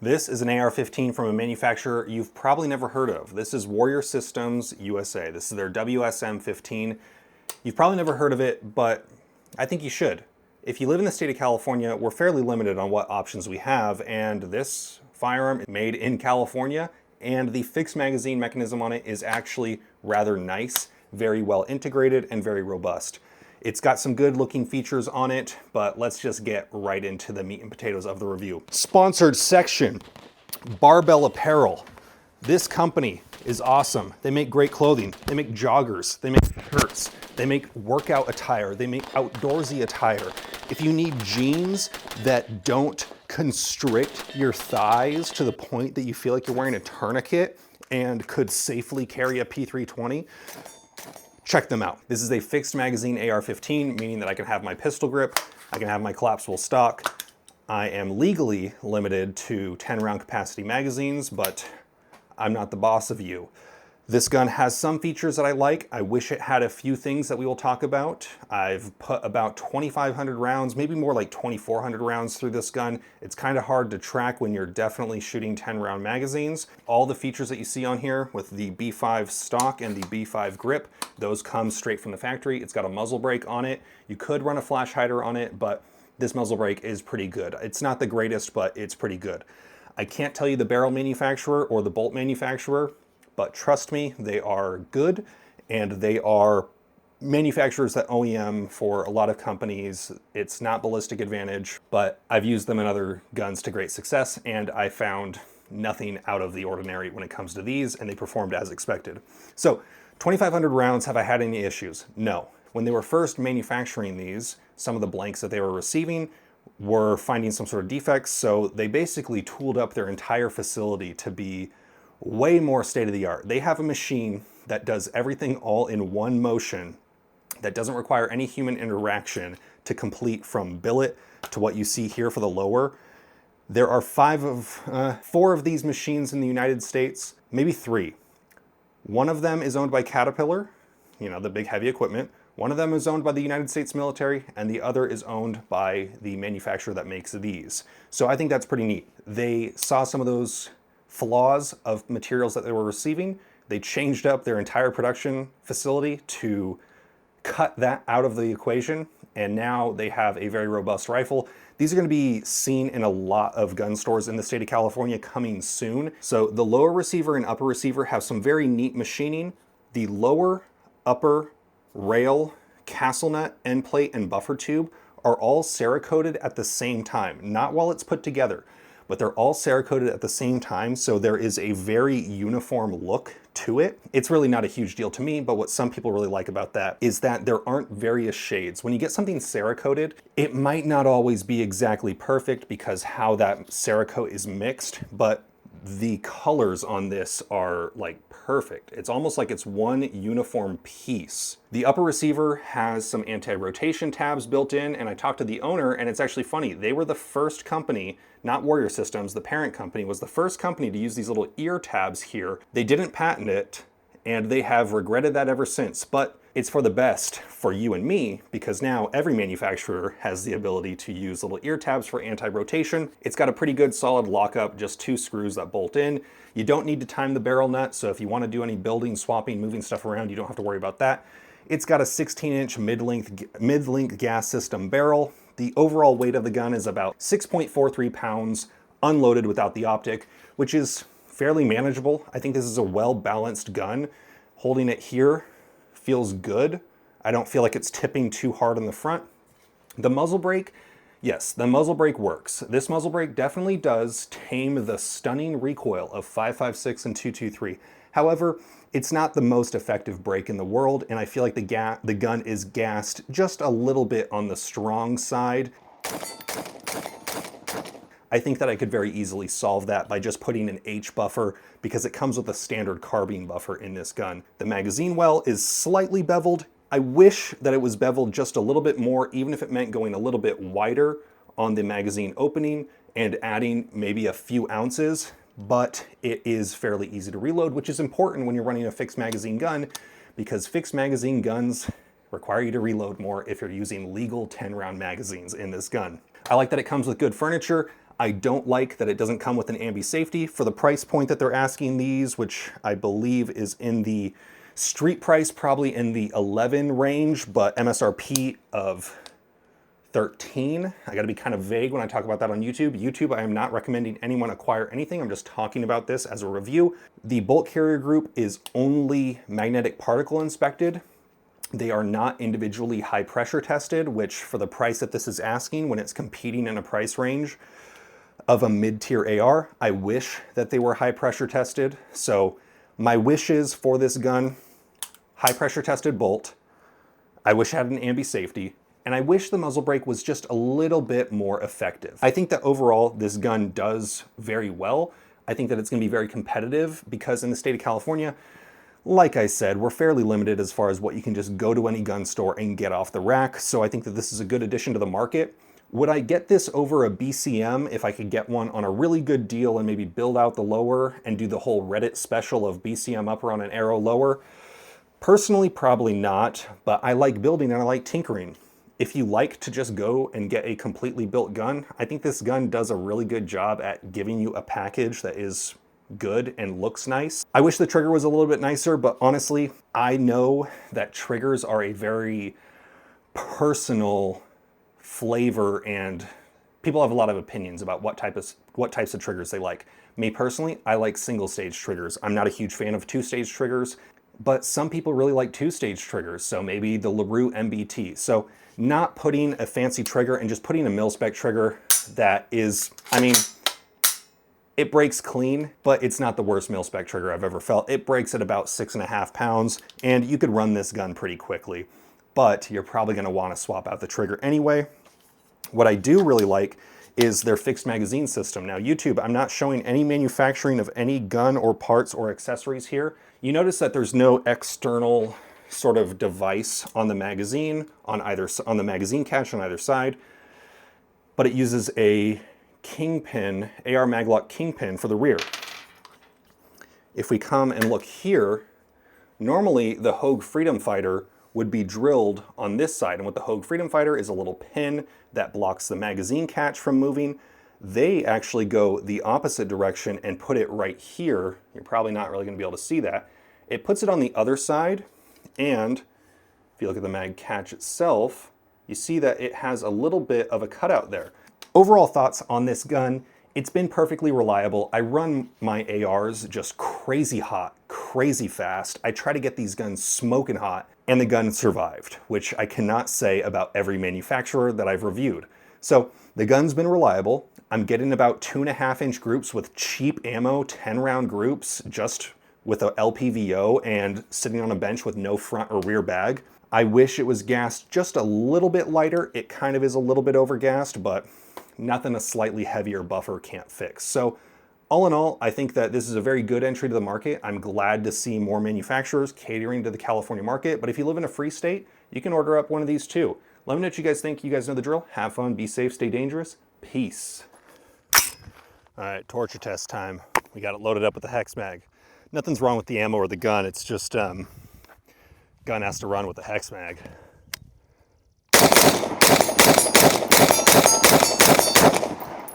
This is an AR-15 from a manufacturer you've probably never heard of. This is Warrior Systems USA. This is their WSM-15. You've probably never heard of it, but I think you should. If you live in the state of California, we're fairly limited on what options we have, and this firearm is made in California, and the fixed magazine mechanism on it is actually rather nice, very well integrated, and very robust. It's got some good looking features on it, but let's just get right into the meat and potatoes of the review. Sponsored section, Barbell Apparel. This company is awesome. They make great clothing. They make joggers. They make shirts. They make workout attire. They make outdoorsy attire. If you need jeans that don't constrict your thighs to the point that you feel like you're wearing a tourniquet and could safely carry a P320, check them out. This is a fixed magazine AR-15, meaning that I can have my pistol grip, I can have my collapsible stock. I am legally limited to 10-round capacity magazines, but I'm not the boss of you. This gun has some features that I like. I wish it had a few things that we will talk about. I've put about 2,500 rounds, maybe more like 2,400 rounds through this gun. It's kind of hard to track when you're definitely shooting 10-round magazines. All the features that you see on here with the B5 stock and the B5 grip, those come straight from the factory. It's got a muzzle brake on it. You could run a flash hider on it, but this muzzle brake is pretty good. It's not the greatest, but it's pretty good. I can't tell you the barrel manufacturer or the bolt manufacturer, but trust me, they are good, and they are manufacturers that OEM for a lot of companies. It's not Ballistic Advantage, but I've used them in other guns to great success, and I found nothing out of the ordinary when it comes to these, and they performed as expected. So, 2,500 rounds, have I had any issues? No. When they were first manufacturing these, some of the blanks that they were receiving were finding some sort of defects, so they basically tooled up their entire facility to be way more state-of-the-art. They have a machine that does everything all in one motion that doesn't require any human interaction to complete from billet to what you see here for the lower. There are four of these machines in the United States, maybe three. One of them is owned by Caterpillar, you know, the big heavy equipment. One of them is owned by the United States military, and the other is owned by the manufacturer that makes these. So I think that's pretty neat. They saw some of those flaws of materials that they were receiving. They changed up their entire production facility to cut that out of the equation, and now they have a very robust rifle. These are going to be seen in a lot of gun stores in the state of California coming soon. So the lower receiver and upper receiver have some very neat machining. The lower, upper, rail, castle nut, end plate, and buffer tube are all Cerakoted at the same time, not while it's put together, but they're all Cerakoted at the same time, so there is a very uniform look to it. It's really not a huge deal to me, but what some people really like about that is that there aren't various shades. When you get something Cerakoted, it might not always be exactly perfect because how that Cerakote is mixed, but the colors on this are like perfect. It's almost like it's one uniform piece. The upper receiver has some anti-rotation tabs built in, and I talked to the owner, and it's actually funny. They were the first company, not Warrior Systems, the parent company was the first company to use these little ear tabs here. They didn't patent it, and they have regretted that ever since, but it's for the best for you and me, because now every manufacturer has the ability to use little ear tabs for anti-rotation. It's got a pretty good solid lockup, just 2 screws that bolt in. You don't need to time the barrel nut, so if you want to do any building, swapping, moving stuff around, you don't have to worry about that. It's got a 16-inch mid-length gas system barrel. The overall weight of the gun is about 6.43 pounds, unloaded without the optic, which is fairly manageable. I think this is a well-balanced gun. Holding it here feels good. I don't feel like it's tipping too hard on the front. The muzzle brake, yes, the muzzle brake works. This muzzle brake definitely does tame the stunning recoil of 5.56 and 2.23. However, it's not the most effective brake in the world, and I feel like the gun is gassed just a little bit on the strong side. I think that I could very easily solve that by just putting an H buffer, because it comes with a standard carbine buffer in this gun. The magazine well is slightly beveled. I wish that it was beveled just a little bit more, even if it meant going a little bit wider on the magazine opening and adding maybe a few ounces, but it is fairly easy to reload, which is important when you're running a fixed magazine gun, because fixed magazine guns require you to reload more if you're using legal 10-round magazines in this gun. I like that it comes with good furniture. I don't like that it doesn't come with an ambi safety for the price point that they're asking these, which I believe is in the street price, probably in the 11 range, but MSRP of 13. I gotta be kind of vague when I talk about that on YouTube. YouTube, I am not recommending anyone acquire anything. I'm just talking about this as a review. The bolt carrier group is only magnetic particle inspected. They are not individually high pressure tested, which for the price that this is asking, when it's competing in a price range of a mid-tier AR, I wish that they were high pressure tested. So my wishes for this gun, high pressure tested bolt. I wish it had an ambi safety, and I wish the muzzle brake was just a little bit more effective. I think that overall this gun does very well. I think that it's gonna be very competitive because in the state of California, like I said, we're fairly limited as far as what you can just go to any gun store and get off the rack. So I think that this is a good addition to the market. Would I get this over a BCM if I could get one on a really good deal and maybe build out the lower and do the whole Reddit special of BCM upper on an Arrow lower? Personally, probably not, but I like building and I like tinkering. If you like to just go and get a completely built gun, I think this gun does a really good job at giving you a package that is good and looks nice. I wish the trigger was a little bit nicer, but honestly, I know that triggers are a very personal flavor and people have a lot of opinions about what types of triggers they like. Me personally, I like single stage triggers. I'm not a huge fan of two-stage triggers, but some people really like two-stage triggers. So maybe the LaRue MBT. So not putting a fancy trigger and just putting a mil-spec trigger that is, I mean, it breaks clean, but it's not the worst mil-spec trigger I've ever felt. It breaks at about 6.5 pounds, and you could run this gun pretty quickly, but you're probably gonna wanna swap out the trigger anyway. What I do really like is their fixed magazine system. Now YouTube, I'm not showing any manufacturing of any gun or parts or accessories here. You notice that there's no external sort of device on the magazine, on the magazine catch on either side, but it uses a Kingpin, AR Maglock Kingpin for the rear. If we come and look here, normally the Hogue Freedom Fighter would be drilled on this side, and what the Hogue Freedom Fighter is a little pin that blocks the magazine catch from moving. They actually go the opposite direction and put it right here. You're probably not really gonna be able to see that. It puts it on the other side, and if you look at the mag catch itself, you see that it has a little bit of a cutout there. Overall thoughts on this gun, it's been perfectly reliable. I run my ARs just crazy hot, crazy fast. I try to get these guns smoking hot, and the gun survived, which I cannot say about every manufacturer that I've reviewed. So the gun's been reliable. I'm getting about 2.5-inch groups with cheap ammo, 10-round groups, just with a LPVO and sitting on a bench with no front or rear bag. I wish it was gassed just a little bit lighter. It kind of is a little bit overgassed, but nothing a slightly heavier buffer can't fix. So all in all, I think that this is a very good entry to the market. I'm glad to see more manufacturers catering to the California market, but if you live in a free state, you can order up one of these too. Let me know what you guys think. You guys know the drill. Have fun, be safe, stay dangerous. Peace. All right, torture test time. We got it loaded up with the hex mag. Nothing's wrong with the ammo or the gun. It's just gun has to run with the hex mag.